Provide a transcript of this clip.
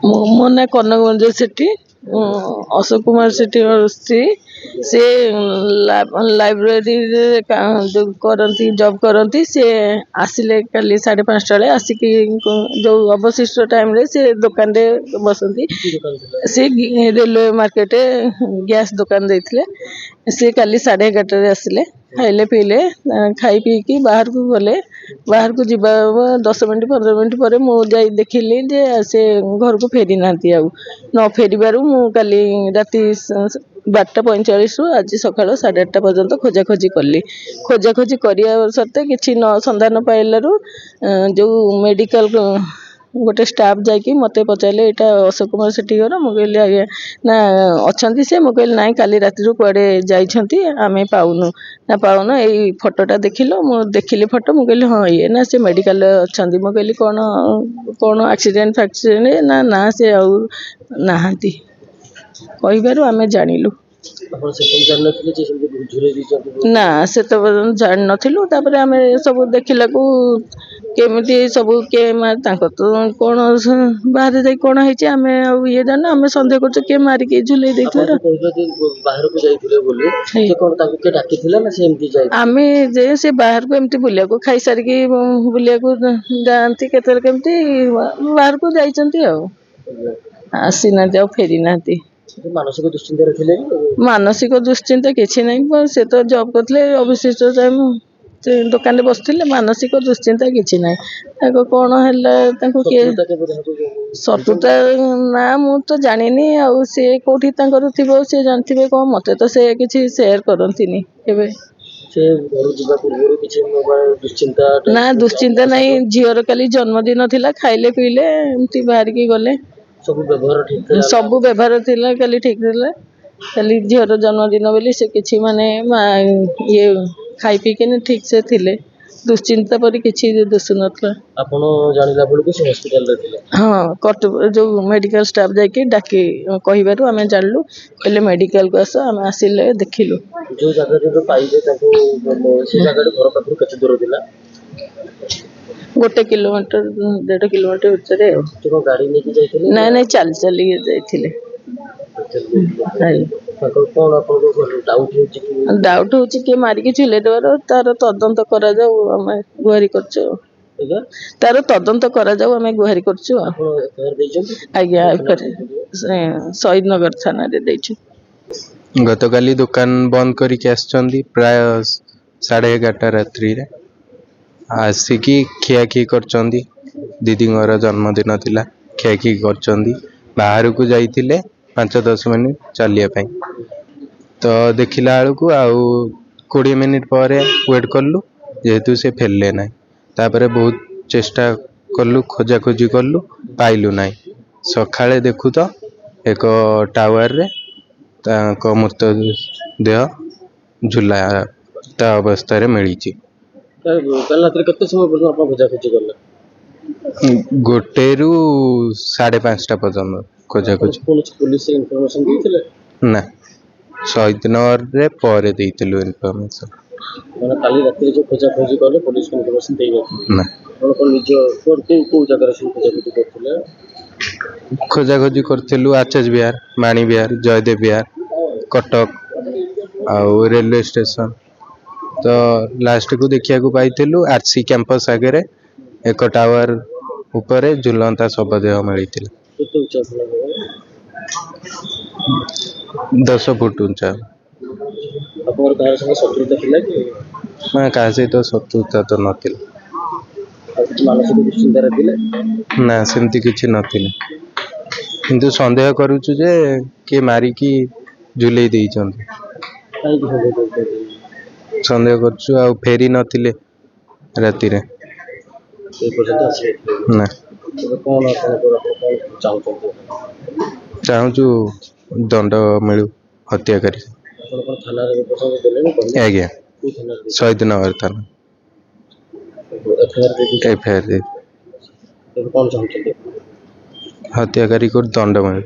ମୋ ନାଁ କନକ ମଞ୍ଜୁରୀ ସେଠୀ। ଅଶୋକ କୁମାର ସେଠୀଙ୍କ ସ୍ତ୍ରୀ। ସେ ଲାଇବ୍ରେରୀରେ କରନ୍ତି, ଜବ୍ କରନ୍ତି। ସେ ଆସିଲେ କାଲି 5:30 ବେଳେ ଆସିକି ଯେଉଁ ଅବଶିଷ୍ଟ ଟାଇମ୍ରେ ସେ ଦୋକାନରେ ବସନ୍ତି। ସେ ରେଲୱେ ମାର୍କେଟରେ ଗ୍ୟାସ୍ ଦୋକାନ ଦେଇଥିଲେ। ସେ କାଲି 11:30ରେ ଆସିଲେ, ଖାଇଲେ ପିଇଲେ, ଖାଇ ପିଇକି ବାହାରକୁ ଗଲେ। ବାହାରକୁ ଯିବା 10 ମିନିଟ୍ 15 ମିନିଟ୍ ପରେ ମୁଁ ଯାଇ ଦେଖିଲି ଯେ ସେ ଘରକୁ ଫେରି ନାହାନ୍ତି। ଆଉ ନ ଫେରିବାରୁ ମୁଁ କାଲି ରାତି 12:45ରୁ ଆଜି ସକାଳ 8:30 ପର୍ଯ୍ୟନ୍ତ ଖୋଜାଖୋଜି କଲି। ଖୋଜାଖୋଜି କରିବା ସତ୍ତ୍ୱେ କିଛି ସନ୍ଧାନ ପାଇଲାରୁ ଯେଉଁ ମେଡ଼ିକାଲ ଗୋଟେ ଷ୍ଟାଫ୍ ଯାଇକି ମୋତେ ପଚାରିଲେ ଏଇଟା ଅଶୋକ କୁମାର ସେଠୀ ଘର। ମୁଁ କହିଲି ଆଜ୍ଞା ନା ଅଛନ୍ତି ସେ। ମୁଁ କହିଲି ନାଇଁ କାଲି ରାତିରୁ କୁଆଡ଼େ ଯାଇଛନ୍ତି ଆମେ ପାଉନୁ। ନା ପାଉନ ଏଇ ଫଟୋଟା ଦେଖିଲ। ମୁଁ ଦେଖିଲି ଫଟୋ। ମୁଁ କହିଲି ହଁ ଇଏ ନା ସେ ମେଡ଼ିକାଲରେ ଅଛନ୍ତି। ମୁଁ କହିଲି କ'ଣ ଆକ୍ସିଡେଣ୍ଟ ଫାକ୍ସିଡେଣ୍ଟ ନା ସେ ଆଉ ନାହାନ୍ତି କହିବାରୁ ଆମେ ଜାଣିଲୁ। ନା ସେତେ ପର୍ଯ୍ୟନ୍ତ ଜାଣିନଥିଲୁ। ତାପରେ ଆମେ ସବୁ ଦେଖିଲାକୁ କେମିତି ସବୁ ତାଙ୍କର ତ କ'ଣ ବାହାରେ ଯାଇ କ'ଣ ହେଇଛି ଆମେ ଆଉ ଇଏ ଜାଣିନୁ। ଆମେ ସନ୍ଦେହ କରୁଛୁ କିଏ ମାରିକି ଝୁଲେଇ ଦେଇଥିବ। ଆମେ ଯେ ସେ ବାହାରକୁ ଏମିତି ବୁଲିବାକୁ ଖାଇସାରିକି ବୁଲିବାକୁ ଯାଆନ୍ତି କେତେବେଳେ କେମିତି ବାହାରକୁ ଯାଇଛନ୍ତି ଆଉ ଆସିନାହାନ୍ତି ଆଉ ଫେରି ନାହାନ୍ତି। ମାନସିକ ଦୁଶ୍ଚିନ୍ତା କିଛି ନାହିଁ। ସେ ତ ଜବ୍ କରିଥିଲେ ଅବଶିଷ୍ଟ ଟାଇମ୍ ସେ ଦୋକାନରେ ବସିଥିଲେ। ମାନସିକ ଦୁଶ୍ଚିନ୍ତା କିଛି ନାହିଁ। ତାଙ୍କ କ'ଣ ହେଲା ତାଙ୍କୁ କିଏ ଶତ୍ରୁତା ନା ମୁଁ ତ ଜାଣିନି। ଆଉ ସେ କୋଉଠି ତାଙ୍କର ଥିବ ସେ ଜାଣିଥିବେ କ'ଣ। ମୋତେ ତ ସେ କିଛି ସେୟାର କରନ୍ତିନି କେବେ। ନା ଦୁଶ୍ଚିନ୍ତା ନାହିଁ। ଝିଅର କାଲି ଜନ୍ମଦିନ ଥିଲା। ଖାଇଲେ ପିଇଲେ ଏମିତି ବାହାରିକି ଗଲେ। ସବୁ ବ୍ୟବହାର ଥିଲା କାଲି ଠିକ୍ ଥିଲା। କାଲି ଝିଅର ଜନ୍ମଦିନ ବୋଲି ସେ କିଛି ଇଏ ଖାଇ ପିଇକିନି ଠିକ୍ ସେ ଥିଲେ। ଦୁଶ୍ଚିନ୍ତା ପରି କିଛି ଦିଶୁନଥିଲା। ଆପଣ ଜାଣିଲା ବେଳକୁ ସେ ହସ୍ପିଟାଲରେ ଥିଲେ? ହଁ, ଯେଉଁ ମେଡ଼ିକାଲ ଷ୍ଟାଫ୍ ଯାଇକି ଡାକି କହିବାରୁ ଆମେ ଜାଣିଲୁ। କହିଲେ ମେଡ଼ିକାଲକୁ ଆସ। ଆମେ ଆସିଲେ ଦେଖିଲୁ। ଯେଉଁ ଜାଗାରେ ପାଇଲେ ତାଙ୍କୁ ସେ ଜାଗାରୁ ଘର ପାଖରୁ କେତେ ଦୂର ଥିଲା? 1 କିଲୋମିଟର 1.5 କିଲୋମିଟର ଭିତରେ ଆଉ। ଗାଡ଼ି ନେଇକି ଯାଇଥିଲେ? ନାଇଁ ଚାଲି ଚାଲି ଯାଇଥିଲେ। ଡାଉଟ୍ ହେଉଛି କିଏ ମାରିକି ଝୁଲେଇ ଦେବାର। ତାର ତଦନ୍ତ କରାଯାଉ ଆମେ ଗୁହାରି କରୁଛୁ। ତାର ତଦନ୍ତ କରାଯାଉ ଆମେ ଗୁହାରି କରୁଛୁ। ଆଜ୍ଞା ଶହୀଦନଗର ଥାନାରେ ଦେଇଛୁ। ଗତକାଲି ଦୋକାନ ବନ୍ଦ କରିକି ଆସିଛନ୍ତି ପ୍ରାୟ 11:30 ରାତ୍ରିରେ। ଆସିକି ଖିଆଖିଇ କରିଛନ୍ତି। ଦିଦିଙ୍କର ଜନ୍ମଦିନ ଥିଲା, ଖିଆଖିଇ କରିଛନ୍ତି। ବାହାରକୁ ଯାଇଥିଲେ 5-10 ମିନିଟ୍ ଚାଲିବା ପାଇଁ। ତ ଦେଖିଲା ବେଳକୁ ଆଉ 20 ମିନିଟ୍ ପରେ ୱେଟ୍ କଲୁ, ଯେହେତୁ ସେ ଫେରିଲେ ନାହିଁ। ତାପରେ ବହୁତ ଚେଷ୍ଟା କଲୁ, ଖୋଜାଖୋଜି କଲୁ, ପାଇଲୁ ନାହିଁ। ସକାଳେ ଦେଖୁ ତ ଏକ ଟାୱାରରେ ତାଙ୍କ ମୃତଦେହ ଝୁଲା ତା ଅବସ୍ଥାରେ ମିଳିଛି। କେତେ ସମୟ ପର୍ଯ୍ୟନ୍ତ ଆପଣ ଖୋଜାଖୋଜି କଲେ? 1ରୁ 5:30 ପର୍ଯ୍ୟନ୍ତ ଖୋଜାଖୋଜି। ପୋଲିସରେ ଇନଫର୍ମେସନ ଦେଇଥିଲେ? ନା, ଶହୀଦନଗରରେ ପରେ ଦେଇଥିଲୁ ଇନଫର୍ମେସନ। କାଲି ରାତିରେ ଯୋଉ ଖୋଜାଖୋଜି କଲେ ପୋଲିସକୁ ଇନଫର୍ମେସନ ଦେଇନଥିଲେ? ନା। ଆପଣ ନିଜ କୋଉ ଜାଗାରେ ସବୁ ଖୋଜାଖୋଜି କରୁଥିଲେ? ଖୋଜାଖୋଜି କରିଥିଲୁ ଆଚାର୍ଯ୍ୟ ବିହାର, ମାଣୀ ବିହାର, ଜୟଦେବ ବିହାର, କଟକ ଆଉ ରେଲୱେ ଷ୍ଟେସନ। ତ ଲାଷ୍ଟକୁ ଦେଖିବାକୁ ପାଇଥିଲୁ RC କ୍ୟାମ୍ପସ ଆଗରେ ଏକ ଟାୱାର ଉପରେ ଝୁଲନ୍ତା ଶବଦେହ ମିଳିଥିଲା। 10 ଫୁଟ ଉଞ୍ଚା। ଆପଣଙ୍କର କାହାର ସঙ্গে ଶତ୍ରୁତା ଥିଲା କି? ନା, କାହା ସହିତ ଶତ୍ରୁତା ତ ନଥିଲା। ଆଉ କିଛି ମାନସିକ ଦୁଶ୍ଚିନ୍ତାରେ ଥିଲେ? ନା, ସେମିତି କିଛି ନଥିଲା। କିନ୍ତୁ ସନ୍ଦେହ କରୁଛୁ ଯେ କିଏ ମାରିକି ଝୁଲେଇ ଦେଇଛନ୍ତି। କାହିଁକି ସନ୍ଦେହ କରୁଛନ୍ତି? ସନ୍ଦେହ କରୁଛୁ। ଆଉ ଫେରି ନଥିଲେ ରାତିରେ। ନା, ଚାହୁଁଛୁ ଦଣ୍ଡ ମିଳୁ ହତ୍ୟାକାରୀ। ଆଜ୍ଞା, ଶହୀଦନଗର ଥାନା FIR। ହତ୍ୟାକାରୀକୁ ଦଣ୍ଡ ମିଳୁ।